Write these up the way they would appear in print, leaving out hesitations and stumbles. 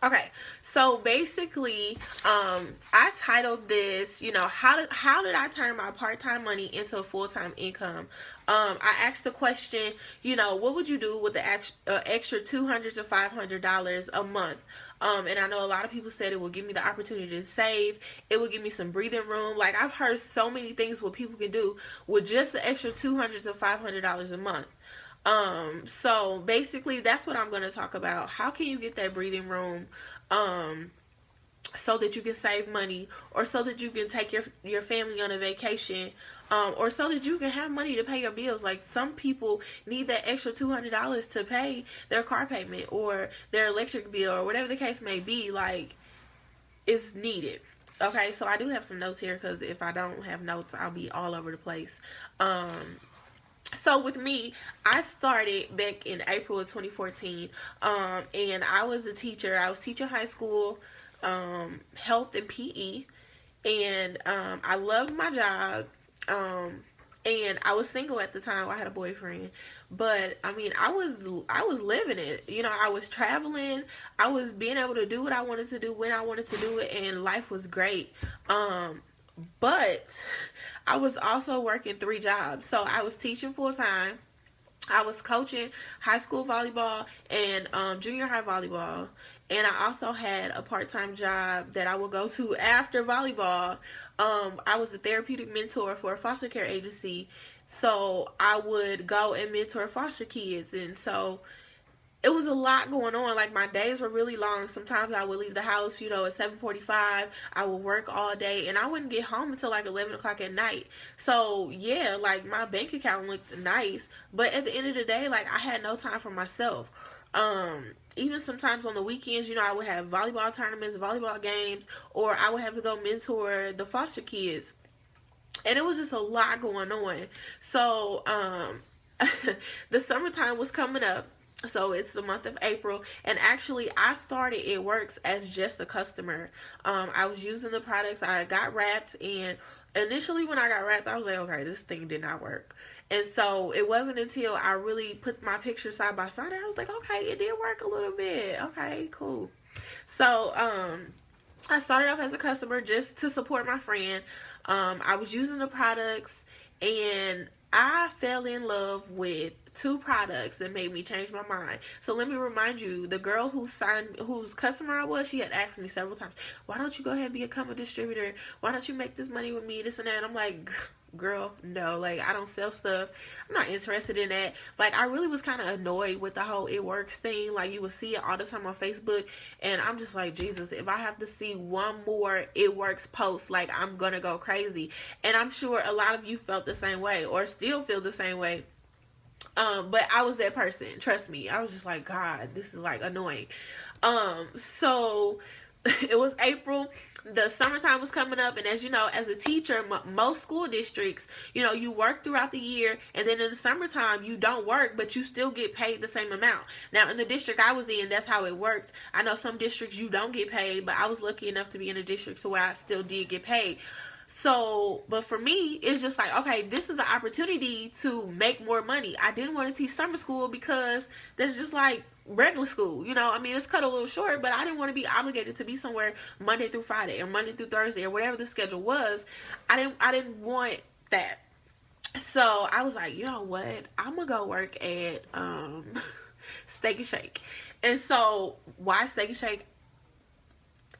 Okay, so basically, I titled this, how did I turn my part time money into a full time income? I asked the question, what would you do with the extra $200 to $500 a month? And I know a lot of people said it will give me the opportunity to save. It will give me some breathing room. Like, I've heard so many things what people can do with just the extra $200 to $500 a month. So basically that's what I'm going to talk about. How can you get that breathing room so that you can save money, or so that you can take your family on a vacation, or so that you can have money to pay your bills. Like, some people need that extra $200 to pay their car payment or their electric bill or whatever the case may be. Like, it's needed. Okay, so I do have some notes here, because if I don't have notes, I'll be all over the place. So with me, I started back in April of 2014, and I was a teacher. I was teaching high school health and PE, and I loved my job. And I was single at the time. I had a boyfriend, but I mean, I was living it. I was traveling. I was being able to do what I wanted to do when I wanted to do it, and life was great. But I was also working three jobs. So I was teaching full time. I was coaching high school volleyball and junior high volleyball. And I also had a part-time job that I would go to after volleyball. I was a therapeutic mentor for a foster care agency. So I would go and mentor foster kids. And so it was a lot going on. Like, my days were really long. Sometimes I would leave the house, at 7:45. I would work all day, and I wouldn't get home until like 11 o'clock at night. So yeah, like, my bank account looked nice, but at the end of the day, like, I had no time for myself. Even sometimes on the weekends, I would have volleyball tournaments, volleyball games, or I would have to go mentor the foster kids, and it was just a lot going on. So the summertime was coming up. So it's the month of April, and actually I started It Works as just a customer. I was using the products. I got wrapped, and initially when I got wrapped, I was like, okay, this thing did not work. And so it wasn't until I really put my pictures side by side, I was like, okay, it did work a little bit. Okay, cool. So I started off as a customer just to support my friend. I was using the products, and I fell in love with two products that made me change my mind. So let me remind you, the girl whose customer I was, she had asked me several times, why don't you go ahead and become a distributor? Why don't you make this money with me, this and that? And I'm like, girl, no, like, I don't sell stuff. I'm not interested in that. Like, I really was kind of annoyed with the whole It Works thing. Like, you would see it all the time on Facebook, and I'm just like, Jesus, if I have to see one more It Works post, like, I'm gonna go crazy. And I'm sure a lot of you felt the same way, or still feel the same way. But I was that person. Trust me. I was just like, God, this is like annoying. So it was April. The summertime was coming up, and as you know, as a teacher, most school districts, you work throughout the year, and then in the summertime you don't work, but you still get paid the same amount. Now, in the district I was in, that's how it worked. I know some districts you don't get paid, but I was lucky enough to be in a district to where I still did get paid. So, but for me, it's just like, okay, this is an opportunity to make more money. I didn't want to teach summer school because that's just like regular school, I mean, it's cut a little short, but I didn't want to be obligated to be somewhere Monday through Friday or Monday through Thursday or whatever the schedule was. I didn't want that. So I was like, you know what? I'm gonna go work at Steak and Shake. And so, why Steak and Shake?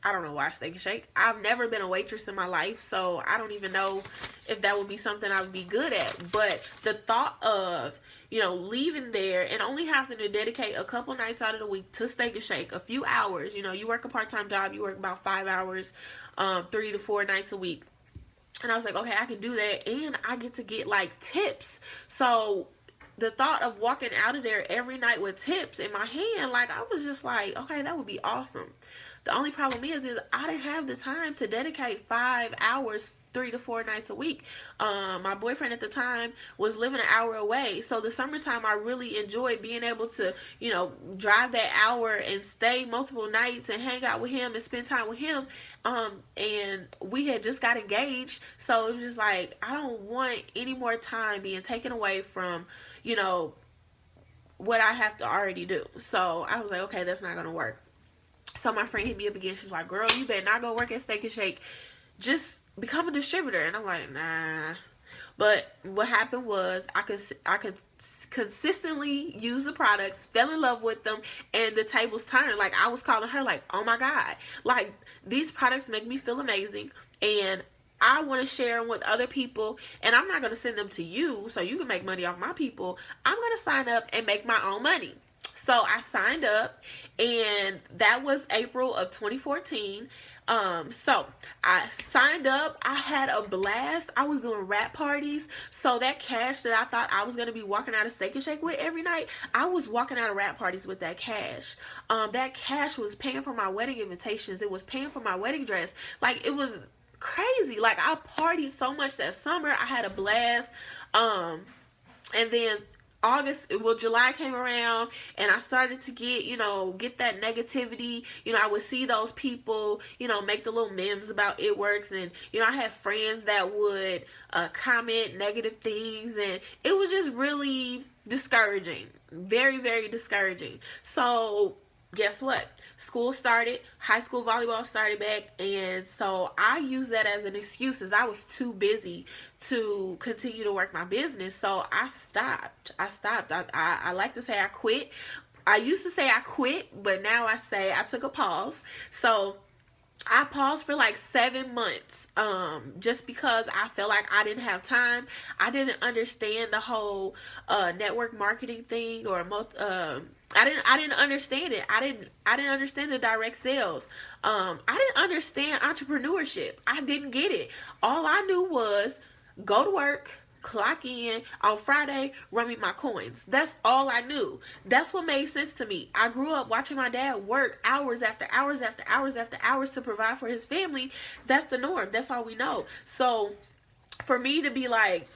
I don't know why Steak and Shake. I've never been a waitress in my life, so I don't even know if that would be something I would be good at. But the thought of, leaving there and only having to dedicate a couple nights out of the week to Steak and Shake, a few hours, you work a part-time job, you work about 5 hours, 3 to 4 nights a week. And I was like, okay, I can do that, and I get to get, like, tips. So the thought of walking out of there every night with tips in my hand, like, I was just like, okay, that would be awesome. The only problem is I didn't have the time to dedicate 5 hours 3 to 4 nights a week. My boyfriend at the time was living an hour away. So the summertime, I really enjoyed being able to, drive that hour and stay multiple nights and hang out with him and spend time with him. And we had just got engaged. So it was just like, I don't want any more time being taken away from, what I have to already do. So I was like, okay, that's not going to work. So my friend hit me up again. She was like, girl, you better not go work at Steak and Shake. Just become a distributor. And I'm like, nah. But what happened was I could consistently use the products, fell in love with them, and the tables turned. Like, I was calling her like, oh my God, like, these products make me feel amazing, and I want to share them with other people, and I'm not going to send them to you so you can make money off my people. I'm going to sign up and make my own money. So I signed up, and that was April of 2014. So I signed up. I had a blast. I was doing rap parties. So that cash that I thought I was going to be walking out of Steak and Shake with every night, I was walking out of rap parties with that cash. That cash was paying for my wedding invitations. It was paying for my wedding dress. Like, it was crazy. Like, I partied so much that summer. I had a blast. And then July came around, and I started to get that negativity. I would see those people, make the little memes about It Works, and, I had friends that would comment negative things, and it was just really discouraging. Very, very discouraging. So, guess what? School started, high school volleyball started back, and so I used that as an excuse, as I was too busy to continue to work my business. So I stopped. I like to say I quit. I used to say I quit, but now I say I took a pause. So I paused for like 7 months, just because I felt like I didn't have time. I didn't understand the whole network marketing thing, or I didn't understand it. I didn't understand the direct sales. I didn't understand entrepreneurship. I didn't get it. All I knew was go to work, clock in on Friday, run me my coins. That's all I knew. That's what made sense to me. I grew up watching my dad work hours after hours after hours after hours to provide for his family. That's the norm. That's all we know. So for me to be like,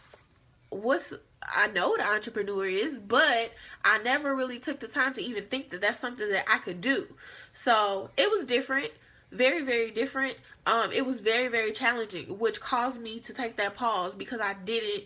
I know what an entrepreneur is, but I never really took the time to even think that that's something that I could do. So it was different. Very, very different. It was very, very challenging, which caused me to take that pause, because I didn't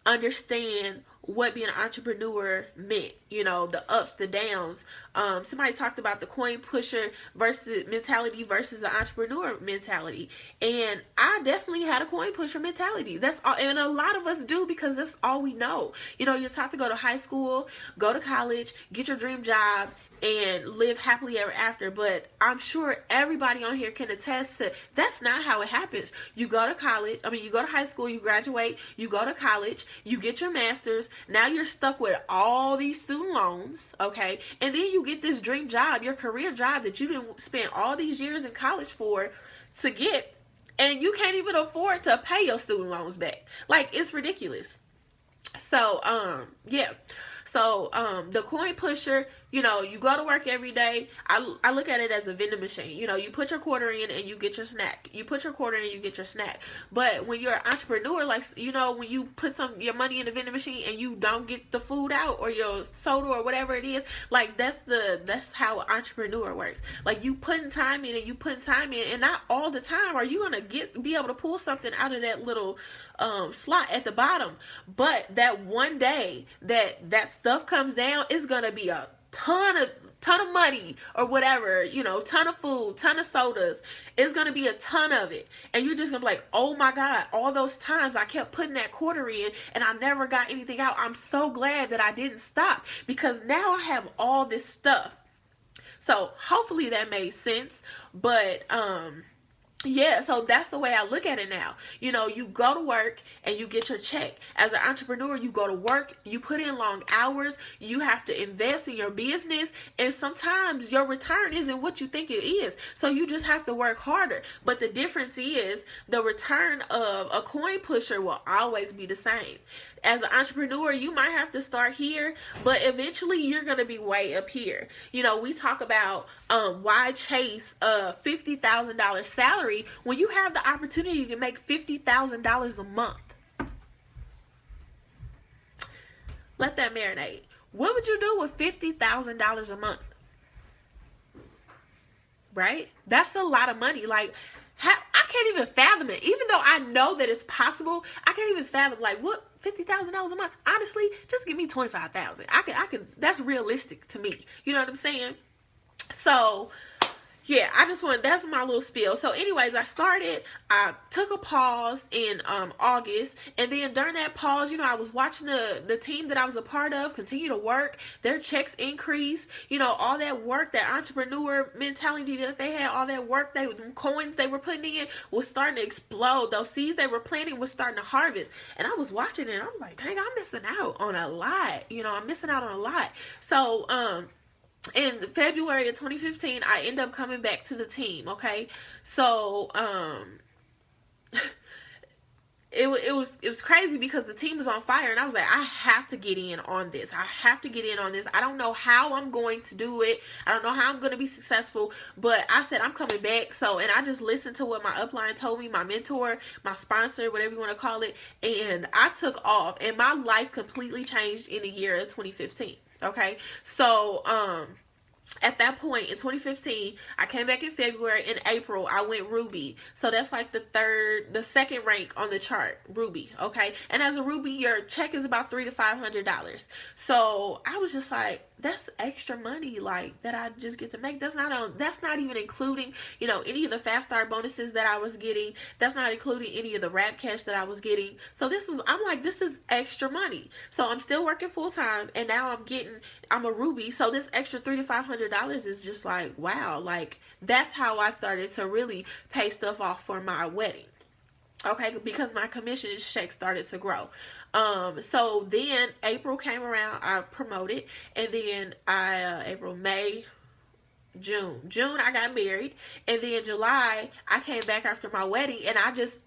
understand what being an entrepreneur meant, the ups, the downs. Somebody talked about the coin pusher mentality versus the entrepreneur mentality. And I definitely had a coin pusher mentality. That's all, and a lot of us do, because that's all we know. You're taught to go to high school, go to college, get your dream job, and live happily ever after. But I'm sure everybody on here can attest to that's not how it happens. You go to high school, you graduate, you go to college, you get your master's. Now you're stuck with all these student loans, okay? And then you get this dream job, your career job that you didn't spend all these years in college to get, and you can't even afford to pay your student loans back. Like, it's ridiculous. So, yeah. So, the coin pusher, you go to work every day. I look at it as a vending machine. You put your quarter in and you get your snack. You put your quarter in, you get your snack. But when you're an entrepreneur, like, when you put your money in the vending machine and you don't get the food out, or your soda or whatever it is, like, that's how an entrepreneur works. Like, you putting time in and not all the time are you going to be able to pull something out of that little slot at the bottom. But that one day that stuff comes down, it's going to be a ton of money, or whatever, ton of food, ton of sodas. It's going to be a ton of it. And you're just going to be like, oh my God, all those times I kept putting that quarter in and I never got anything out. I'm so glad that I didn't stop, because now I have all this stuff. So hopefully that made sense. But, yeah, so that's the way I look at it now. You go to work and you get your check. As an entrepreneur, you go to work, you put in long hours, you have to invest in your business, and sometimes your return isn't what you think it is. So you just have to work harder. But the difference is the return of a coin pusher will always be the same. As an entrepreneur, you might have to start here, but eventually you're going to be way up here. We talk about why chase a $50,000 salary when you have the opportunity to make $50,000 a month. Let that marinate. What would you do with $50,000 a month? Right? That's a lot of money. Like, I can't even fathom it. Even though I know that it's possible, I can't even fathom, like, what, $50,000 a month? Honestly, just give me $25,000. I can. That's realistic to me. You know what I'm saying? So, yeah, that's my little spiel. So anyways, I took a pause in August, and then during that pause, I was watching the team that I was a part of continue to work. Their checks increase, all that work, that entrepreneur mentality that they had, all that work, them coins they were putting in was starting to explode. Those seeds they were planting was starting to harvest. And I was watching it, and I was like, dang, I'm missing out on a lot. I'm missing out on a lot. So in February of 2015, I end up coming back to the team. Okay, so it was crazy because the team was on fire, and I was like, I have to get in on this. I don't know how I'm going to do it. I don't know how I'm going to be successful, but I said I'm coming back. So, and I just listened to what my upline told me, my mentor, my sponsor, whatever you want to call it, and I took off, and my life completely changed in the year of 2015. Okay, so at that point in 2015, I came back in February. In April, I went Ruby. So that's like the second rank on the chart, Ruby. Okay, and as a Ruby, your check is about $300 to $500. So I was just like, that's extra money, like, that I just get to make. That's not even including, any of the fast start bonuses that I was getting. That's not including any of the rap cash that I was getting. So I'm like, this is extra money. So I'm still working full time, and now I'm a Ruby. So this extra $300 to $500 is just like, wow, like, that's how I started to really pay stuff off for my wedding. Okay, because my commission check started to grow. So then April came around, I promoted, and then April, May, June I got married, and then July I came back after my wedding, and I just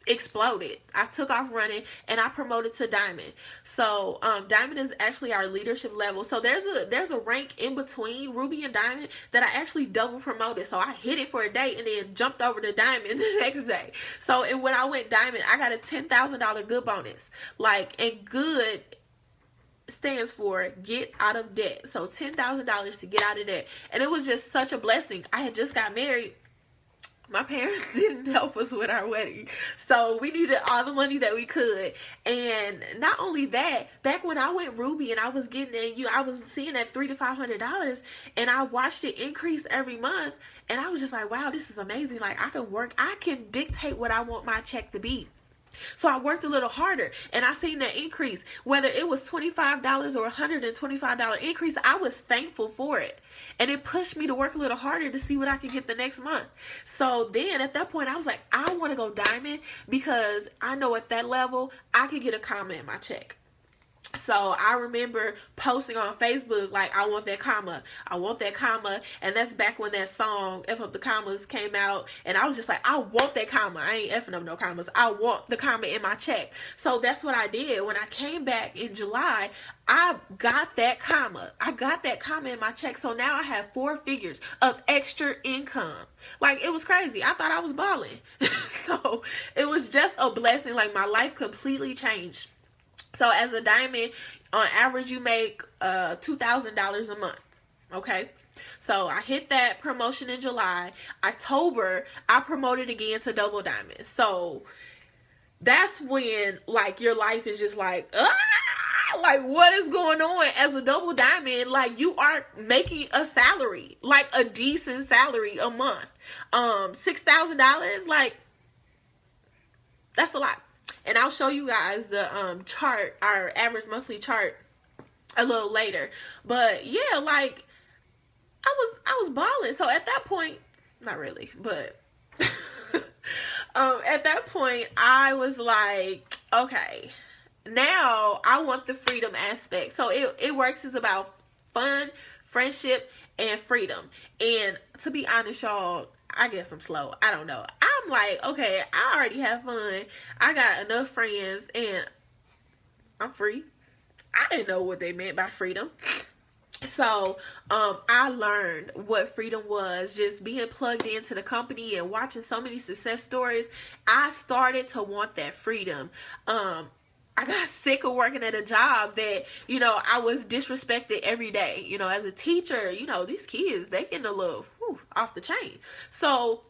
exploded. I took off running, and I promoted to Diamond. So Diamond is actually our leadership level. So there's a rank in between Ruby and Diamond that I actually double promoted. So I hit it for a day and then jumped over to Diamond the next day. So and when I went Diamond, I got a $10,000 good bonus. And good stands for get out of debt. So $10,000 to get out of debt. And it was just such a blessing. I had just got married. My parents didn't help us with our wedding, so we needed all the money that we could. And not only that, back when I went Ruby and I was I was seeing that $300 to $500, and I watched it increase every month, and I was just like, wow, this is amazing. Like, I can dictate what I want my check to be. So I worked a little harder, and I seen that increase. Whether it was $25 or $125 increase, I was thankful for it. And it pushed me to work a little harder to see what I could get the next month. So then at that point, I was like, I want to go Diamond, because I know at that level, I could get a comma in my check. So I remember posting on Facebook, like, I want that comma. And that's back when that song, F Up the Commas, came out. And I was just like, I want that comma. I ain't effing up no commas. I want the comma in my check. So that's what I did. When I came back in July, I got that comma. In my check. So now I have 4 figures of extra income. Like, it was crazy. I thought I was balling. So it was just a blessing. Like, my life completely changed. So as a Diamond, on average, you make $2,000 a month. Okay. So I hit that promotion in July. October, I promoted again to double Diamond. So that's when, like, your life is just like, like, what is going on? As a double Diamond, like, you are making a salary, like a decent salary a month. $6,000, like, that's a lot. And I'll show you guys the chart, our average monthly chart, a little later. But yeah, like, I was balling. So at that point, not really, but at that point, I was like, okay, now I want the freedom aspect. So it works as about fun, friendship, and freedom. And to be honest, y'all, I guess I'm slow. I don't know. I'm like, okay, I already have fun. I got enough friends, and I'm free. I didn't know what they meant by freedom. So I learned what freedom was, just being plugged into the company and watching so many success stories. I started to want that freedom. I got sick of working at a job that, I was disrespected every day. As a teacher, these kids, they getting a little off the chain. So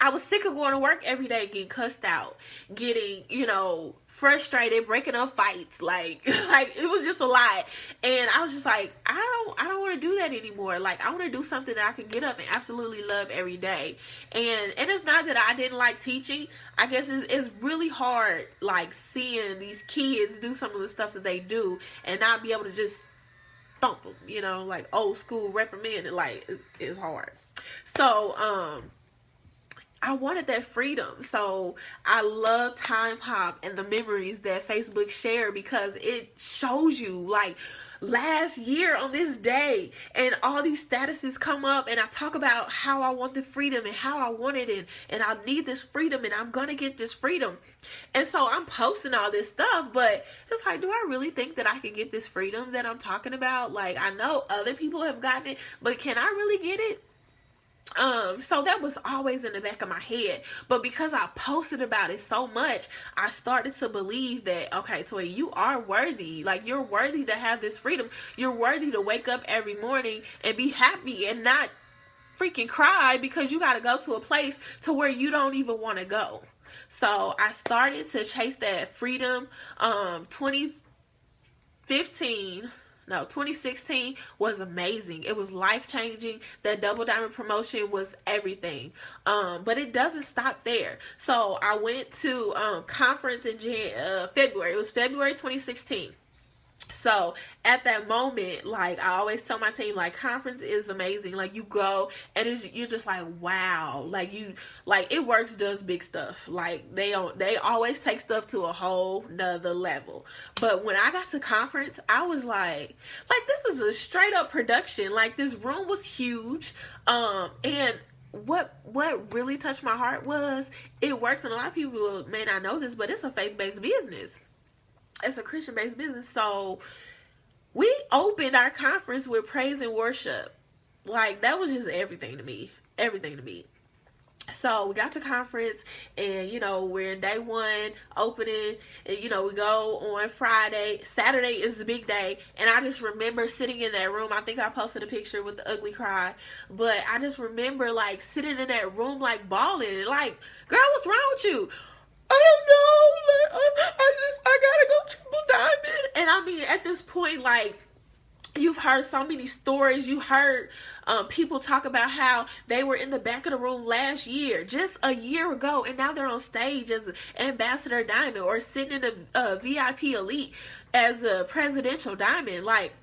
I was sick of going to work every day, getting cussed out, getting, frustrated, breaking up fights. Like, like it was just a lot. And I was just like, I don't want to do that anymore. Like, I want to do something that I can get up and absolutely love every day. And it's not that I didn't like teaching. I guess it's really hard, like, seeing these kids do some of the stuff that they do and not be able to just thump them, like old school reprimand. Like, it's hard. So, I wanted that freedom. So I love Time Pop and the memories that Facebook share, because it shows you, like, last year on this day, and all these statuses come up, and I talk about how I want the freedom and how I want it, and I need this freedom, and I'm gonna get this freedom. And so I'm posting all this stuff, but it's like, do I really think that I can get this freedom that I'm talking about? Like, I know other people have gotten it, but can I really get it? So that was always in the back of my head. But because I posted about it so much, I started to believe that, okay, Toy, you are worthy. Like, you're worthy to have this freedom. You're worthy to wake up every morning and be happy and not freaking cry because you got to go to a place to where you don't even want to go. So I started to chase that freedom. 2016 was amazing. It was life-changing. That Double Diamond promotion was everything. But it doesn't stop there. So I went to conference in February. It was February 2016. So at that moment, like, I always tell my team, like, conference is amazing. Like, you go and you're just like, wow. Like, It Works does big stuff. Like, they always take stuff to a whole nother level. But when I got to conference, I was like, this is a straight up production. Like, this room was huge. And what really touched my heart was It Works. And a lot of people may not know this, but it's a faith-based business. It's a Christian-based business. So we opened our conference with praise and worship. Like, that was just everything to me. Everything to me. So we got to conference, and, we're in day one opening, and, we go on Friday. Saturday is the big day. And I just remember sitting in that room. I think I posted a picture with the ugly cry, but I just remember, like, sitting in that room, like, bawling, and, like, girl, what's wrong with you? I don't know, like, I gotta go Triple Diamond. And I mean, at this point, like, you've heard so many stories. You heard people talk about how they were in the back of the room last year, just a year ago, and now they're on stage as Ambassador Diamond, or sitting in a VIP Elite as a Presidential Diamond. Like,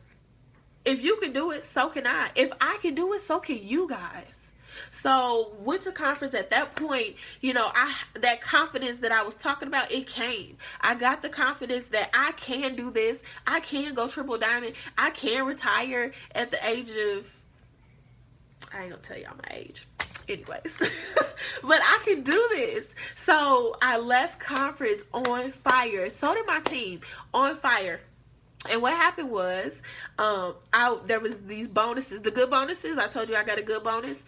if you can do it, so can I. If I can do it, so can you guys. So went to conference. At that point, that confidence that I was talking about, it came. I got the confidence that I can do this. I can go Triple Diamond. I can retire at the age of, I ain't gonna tell y'all my age. Anyways, but I can do this. So I left conference on fire. So did my team, on fire. And what happened was, there was these bonuses, the good bonuses. I told you I got a good bonus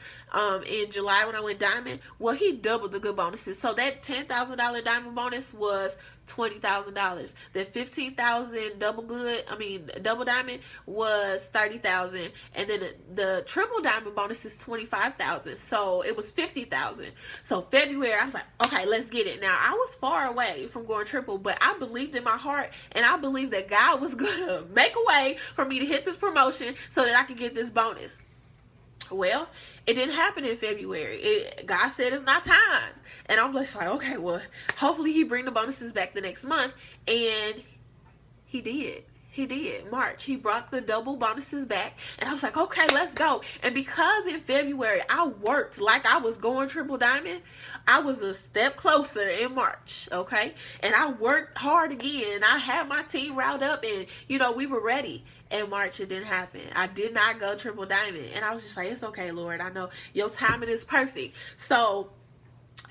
in July when I went diamond. Well, he doubled the good bonuses. So that $10,000 diamond bonus was $20,000. That $15,000 double diamond was $30,000, and then the triple diamond bonus is $25,000. So it was $50,000. So February, I was like, okay, let's get it. Now, I was far away from going triple, but I believed in my heart, and I believed that God was gonna make a way for me to hit this promotion so that I could get this bonus. Well, it didn't happen in February. God said it's not time. And I'm just like, okay, well, hopefully he bring the bonuses back the next month. And he did. He did. March, he brought the double bonuses back. And I was like, okay, let's go. And because in February I worked like I was going triple diamond, I was a step closer in March, okay? And I worked hard again. I had my team riled up, and, we were ready. In March, it didn't happen. I did not go triple diamond. And I was just like, it's okay, Lord. I know your timing is perfect. So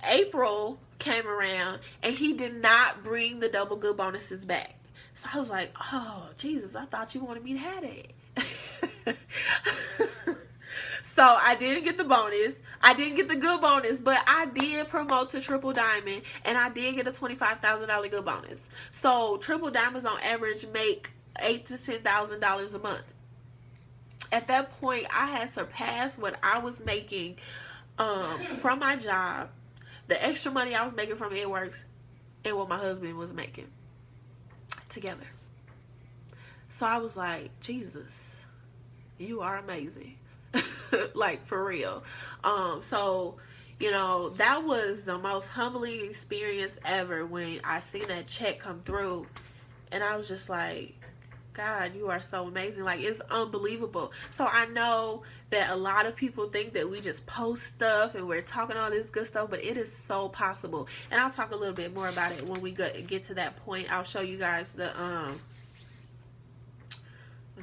April came around, and he did not bring the double good bonuses back. So I was like, oh, Jesus, I thought you wanted me to have that. So I didn't get the bonus. I didn't get the good bonus, but I did promote to triple diamond, and I did get a $25,000 good bonus. So triple diamonds on average make $8,000 to $10,000 a month. At that point, I had surpassed what I was making from my job the extra money I was making from It Works and what my husband was making together. So I was like, Jesus, you are amazing. Like, for real. So, you know, that was the most humbling experience ever when I seen that check come through. And I was just like, God, you are so amazing. Like, it's unbelievable. So I know that a lot of people think that we just post stuff and we're talking all this good stuff, but it is so possible. And I'll talk a little bit more about it when we get to that point. I'll show you guys the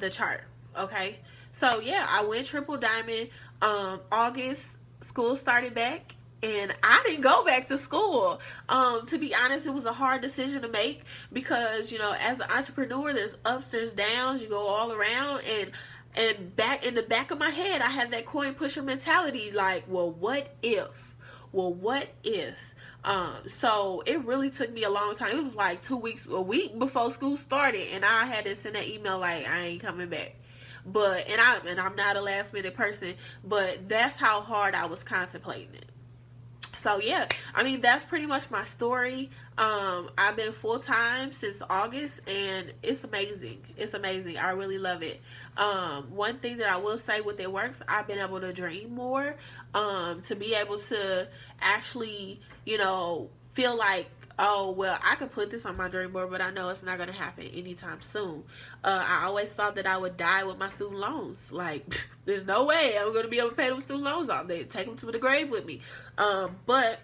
chart. Okay. So yeah, I went triple diamond. August, school started back. And I didn't go back to school. To be honest, it was a hard decision to make because, you know, as an entrepreneur, there's ups, there's downs. You go all around, and back in the back of my head, I had that coin pusher mentality. Like, well, what if? Well, what if? So it really took me a long time. It was like a week before school started, and I had to send that email like, I ain't coming back. But I'm not a last minute person, but that's how hard I was contemplating it. So yeah, I mean, that's pretty much my story. I've been full-time since August, and it's amazing. It's amazing. I really love it. One thing that I will say with It Works, I've been able to dream more, to be able to actually, you know, feel like, oh, well, I could put this on my dream board, but I know it's not going to happen anytime soon. I always thought that I would die with my student loans. Like, there's no way I'm going to be able to pay them student loans off. They take them to the grave with me. But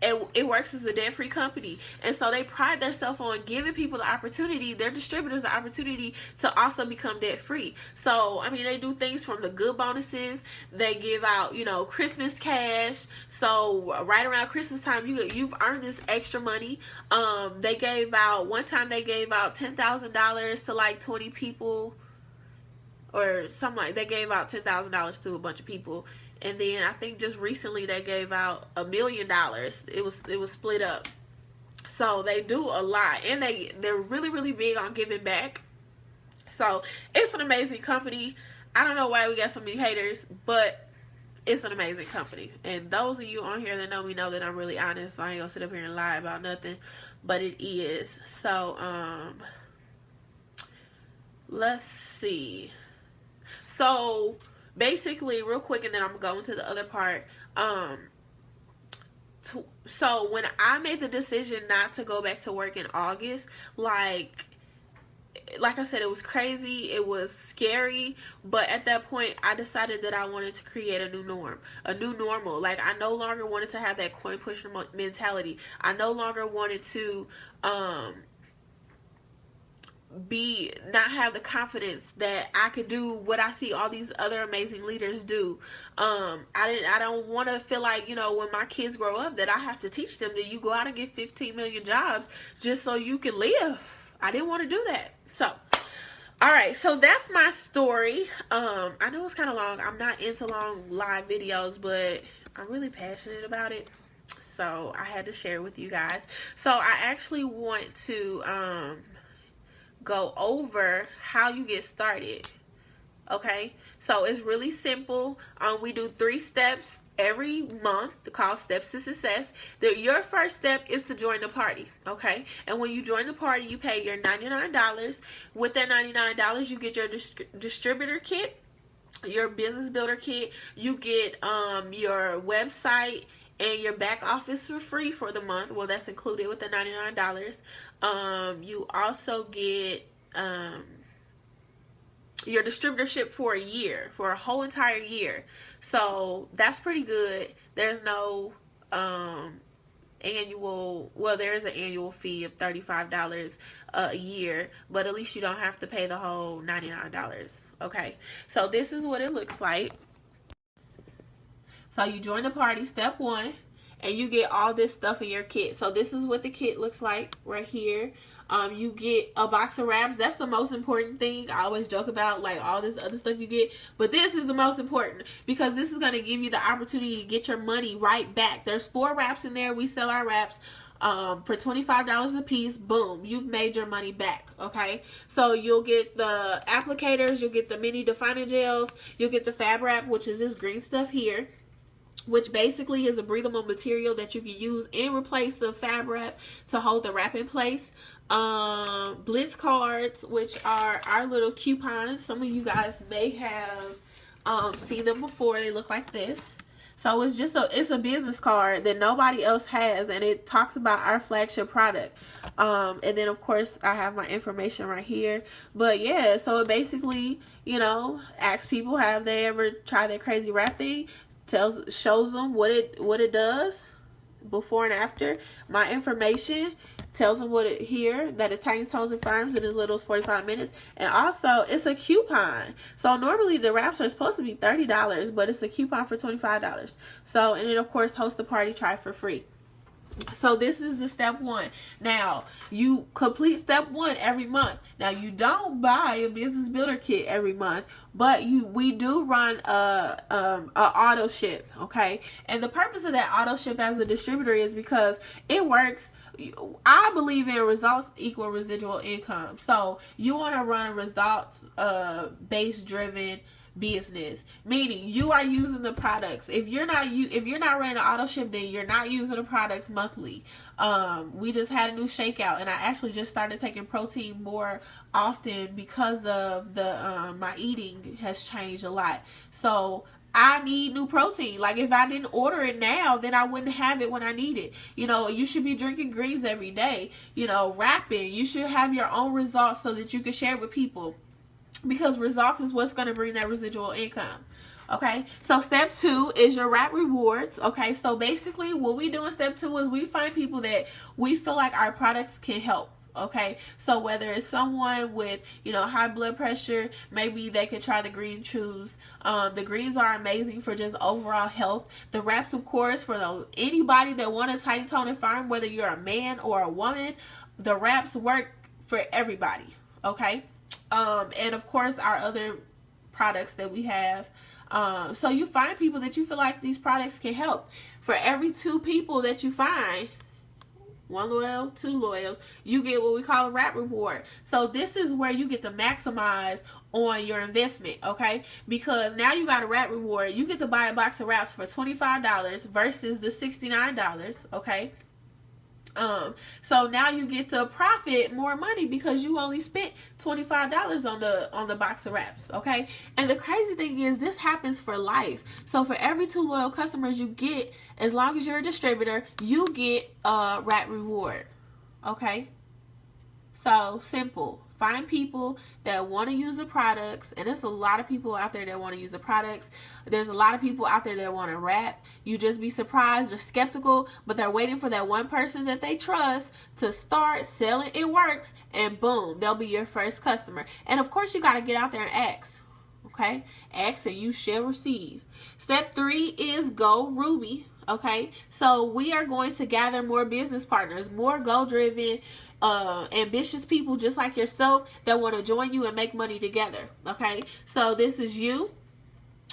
It Works as a debt-free company, and so they pride themselves on giving people the opportunity, their distributors the opportunity to also become debt-free. So I mean, they do things from the good bonuses. They give out, you know, Christmas cash. So right around Christmas time, you've earned this extra money. They gave out one time. They gave out $10,000 to like 20 people, or something like. They gave out $10,000 to a bunch of people. And then I think just recently they gave out $1 million. It was split up. So they do a lot, and they're really, really big on giving back. So it's an amazing company. I don't know why we got so many haters, but it's an amazing company. And those of you on here that know me know that I'm really honest. So I ain't gonna sit up here and lie about nothing, but it is. So let's see. So basically, real quick, and then I'm going to the other part. So when I made the decision not to go back to work in August, like I said, it was crazy, it was scary, but at that point, I decided that I wanted to create a new normal. Like, I no longer wanted to have that coin pusher mentality. I no longer wanted to not have the confidence that I could do what I see all these other amazing leaders do. I don't want to feel like, you know, when my kids grow up, that I have to teach them that you go out and get 15 million jobs just so you can live. I didn't want to do that. So, all right, so that's my story. I know it's kind of long. I'm not into long live videos, but I'm really passionate about it, so I had to share with you guys. So I actually want to go over how you get started. Okay, so it's really simple. We do 3 steps every month called Steps to Success. Your first step is to join the party. Okay, and when you join the party, you pay your $99. With that $99, you get your distributor kit, your business builder kit. You get your website and your back office for free for the month. Well, that's included with the $99. You also get your distributorship for a year, for a whole entire year. So that's pretty good. There's no annual, well, there is an annual fee of $35 a year, but at least you don't have to pay the whole $99. Okay, so this is what it looks like. So you join the party, step 1, and you get all this stuff in your kit. So this is what the kit looks like right here. You get a box of wraps. That's the most important thing. I always joke about like all this other stuff you get, but this is the most important because this is going to give you the opportunity to get your money right back. There's 4 wraps in there. We sell our wraps for $25 a piece. Boom, you've made your money back. Okay, so you'll get the applicators, you'll get the mini defining gels, you'll get the fab wrap, which is this green stuff here. which basically is a breathable material that you can use and replace the fab wrap to hold the wrap in place. Blitz cards, which are our little coupons. Some of you guys may have seen them before. They look like this. So it's a business card that nobody else has, and it talks about our flagship product. And then of course I have my information right here. But yeah, so it basically, asks people, have they ever tried that crazy wrap thing? Shows them what it does before and after. My information tells them that it tightens, tones, and firms in as little as 45 minutes. And also, it's a coupon. So normally the wraps are supposed to be $30, but it's a coupon for $25. So, and then of course, host a party, try for free. So this is the step one. Now, you complete step one every month. Now, you don't buy a business builder kit every month, but we do run a auto ship, okay? And the purpose of that auto ship as a distributor is because it works. I believe in results equal residual income. So you want to run a results based driven business, meaning you are using the products. If you're not running an auto ship, then you're not using the products monthly. We just had a new shakeout, and I actually just started taking protein more often because of the my eating has changed a lot. So I need new protein. Like, if I didn't order it now, then I wouldn't have it when I need it. You should be drinking greens every day. Rapping. You should have your own results so that you can share with people, because results is what's going to bring that residual income. Okay, so step 2 is your wrap rewards. Okay, so basically what we do in step 2 is we find people that we feel like our products can help. Okay, so whether it's someone with high blood pressure, maybe they could try the green chews. The greens are amazing for just overall health. The wraps, of course, for anybody that want to tighten, tone, and firm, whether you're a man or a woman, the wraps work for everybody. Okay, and of course our other products that we have. So you find people that you feel like these products can help. For every 2 people that you find, 1 loyal, 2 loyal, you get what we call a wrap reward. So this is where you get to maximize on your investment, okay? Because now you got a wrap reward. You get to buy a box of wraps for $25 versus the $69, okay? So now you get to profit more money because you only spent $25 on the box of wraps, okay? And the crazy thing is, this happens for life. So for every 2 loyal customers you get, as long as you're a distributor, you get a wrap reward, okay? So simple. Find people that want to use the products, and there's a lot of people out there that want to use the products. There's a lot of people out there that want to wrap. You just be surprised. They're skeptical, but they're waiting for that one person that they trust to start selling. It works, and boom, they'll be your first customer. And of course, you got to get out there and ask. Okay, ask and you shall receive. Step 3 is Go Ruby. Okay, so we are going to gather more business partners, more goal-driven, ambitious people just like yourself that want to join you and make money together. Okay, so this is you.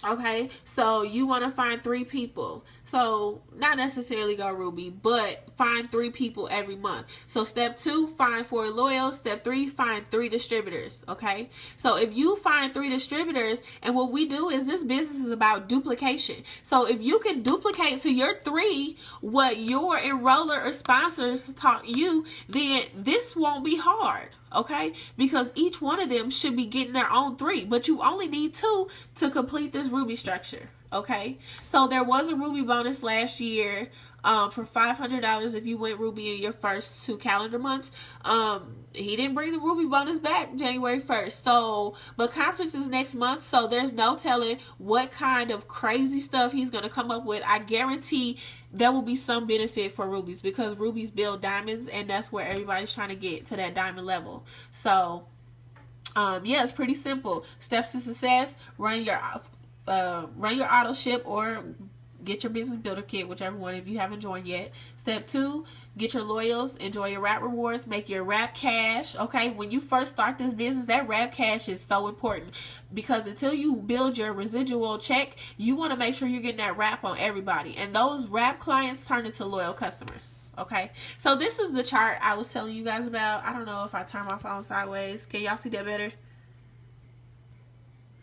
Okay, so you want to find 3 people. So not necessarily Go Ruby, but find 3 people every month. So step 2, find 4 loyal. Step 3, find 3 distributors. Okay, so if you find 3 distributors, and what we do is, this business is about duplication. So if you can duplicate to your 3 what your enroller or sponsor taught you, then this won't be hard. Okay, because each one of them should be getting their own 3, but you only need 2 to complete this Ruby structure. Okay, so there was a Ruby bonus last year for $500 if you went Ruby in your first 2 calendar months. He didn't bring the Ruby bonus back January 1st. So, but conference is next month, so there's no telling what kind of crazy stuff he's going to come up with. I guarantee there will be some benefit for rubies, because rubies build diamonds, and that's where everybody's trying to get to that diamond level. So, yeah, it's pretty simple. Steps to success: run your auto ship or get your business builder kit, whichever one, if you haven't joined yet. Step 2, get your loyals, enjoy your wrap rewards, make your wrap cash. Okay, when you first start this business, that wrap cash is so important, because until you build your residual check, you want to make sure you're getting that wrap on everybody, and those wrap clients turn into loyal customers. Okay, so this is the chart I was telling you guys about. I don't know if I turn my phone sideways. Can y'all see that better?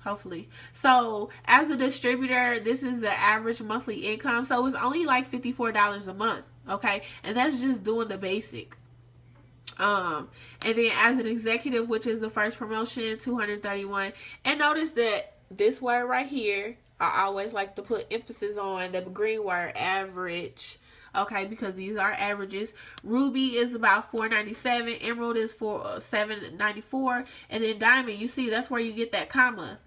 hopefully. So as a distributor, this is the average monthly income. So it's only like $54 a month. Okay. And that's just doing the basic. And then as an executive, which is the first promotion, 231. And notice that this word right here, I always like to put emphasis on the green word, average. Okay, because these are averages. Ruby is about $4.97. Emerald is for $7.94. And then diamond, you see, that's where you get that comma.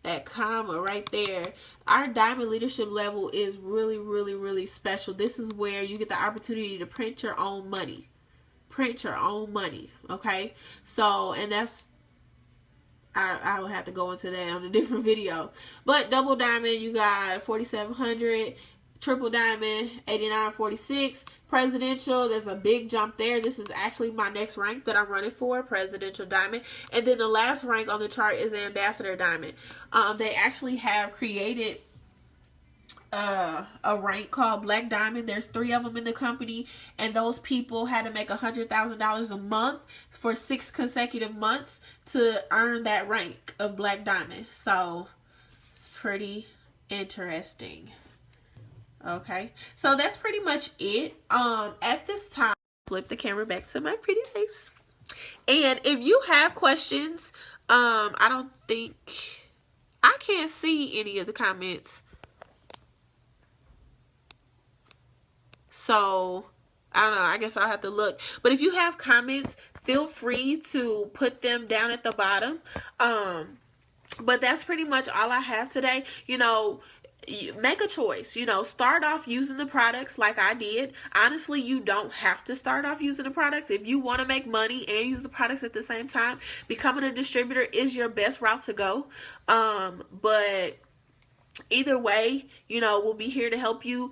That comma right there. Our diamond leadership level is really, really, really special. This is where you get the opportunity to print your own money. Print your own money. Okay, so, and that's, I will have to go into that on a different video. But double diamond, you got 4,700. Triple diamond, 89.46. Presidential, there's a big jump there. This is actually my next rank that I'm running for, presidential diamond. And then the last rank on the chart is ambassador diamond. They actually have created a rank called black diamond. There's 3 of them in the company, and those people had to make $100,000 a month for 6 consecutive months to earn that rank of black diamond. So it's pretty interesting. Okay, so that's pretty much it. At this time, flip the camera back to my pretty face. And if you have questions, I don't think, I can't see any of the comments. So, I don't know, I guess I'll have to look. But if you have comments, feel free to put them down at the bottom. But that's pretty much all I have today. You know, make a choice. You know, start off using the products like I did. Honestly, you don't have to start off using the products. If you want to make money and use the products at the same time, becoming a distributor is your best route to go. But either way, you know, we'll be here to help you.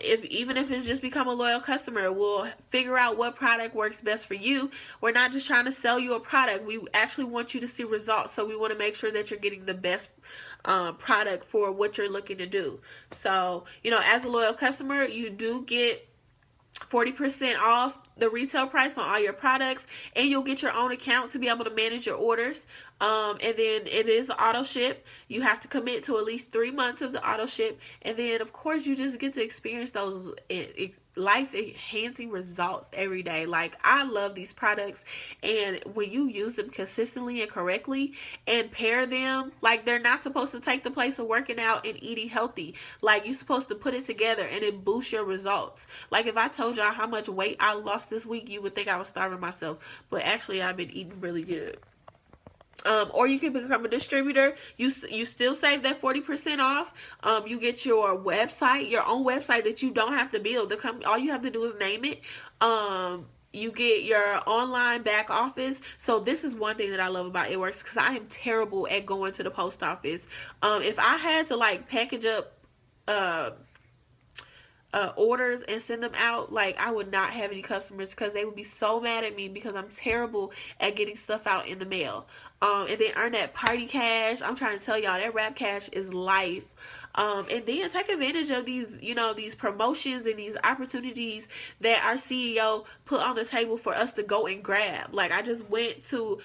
Even if it's just become a loyal customer, we'll figure out what product works best for you. We're not just trying to sell you a product. We actually want you to see results. So we want to make sure that you're getting the best product for what you're looking to do. So, you know, as a loyal customer, you do get 40% off the retail price on all your products, and you'll get your own account to be able to manage your orders. And then it is auto ship. You have to commit to at least 3 months of the auto ship, and then of course you just get to experience those life enhancing results every day. Like, I love these products, and when you use them consistently and correctly and pair them, like, they're not supposed to take the place of working out and eating healthy. Like, you're supposed to put it together and it boosts your results. Like, if I told y'all how much weight I lost this week, you would think I was starving myself, but actually I've been eating really good. Or you can become a distributor. You still save that 40% off. You get your website, your own website that you don't have to build. All you have to do is name it. You get your online back office. So this is one thing that I love about It Works, because I am terrible at going to the post office. If I had to like package up orders and send them out, like, I would not have any customers, because they would be so mad at me because I'm terrible at getting stuff out in the mail. And then earn that party cash. I'm trying to tell y'all, that rap cash is life. And then take advantage of these, you know, these promotions and these opportunities that our CEO put on the table for us to go and grab. Like, I just went to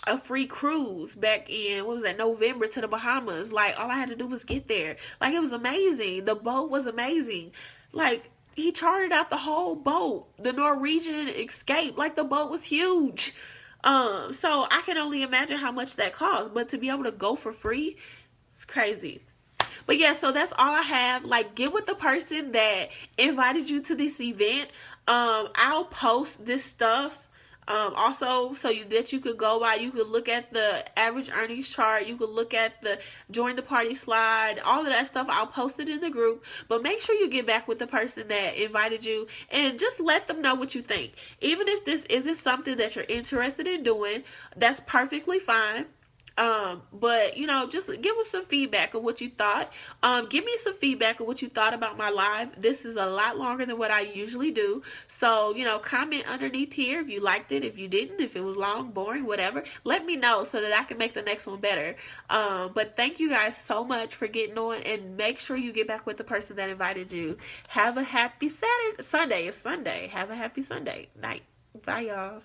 a free cruise back in, what was that, November, to the Bahamas. Like, all I had to do was get there. Like, it was amazing. The boat was amazing. Like, he chartered out the whole boat. The Norwegian Escape. Like, the boat was huge. So I can only imagine how much that cost. But to be able to go for free, it's crazy. But yeah, so that's all I have. Like, get with the person that invited you to this event. I'll post this stuff also, so that you could go by, you could look at the average earnings chart, you could look at the join the party slide, all of that stuff. I'll post it in the group. But make sure you get back with the person that invited you and just let them know what you think. Even if this isn't something that you're interested in doing, that's perfectly fine. But you know, just give them some feedback of what you thought. Give me some feedback of what you thought about my live. This is a lot longer than what I usually do. So, you know, comment underneath here if you liked it, if you didn't, if it was long, boring, whatever. Let me know so that I can make the next one better. But thank you guys so much for getting on, and make sure you get back with the person that invited you. Have a happy Sunday. It's Sunday. Have a happy Sunday night. Bye, y'all.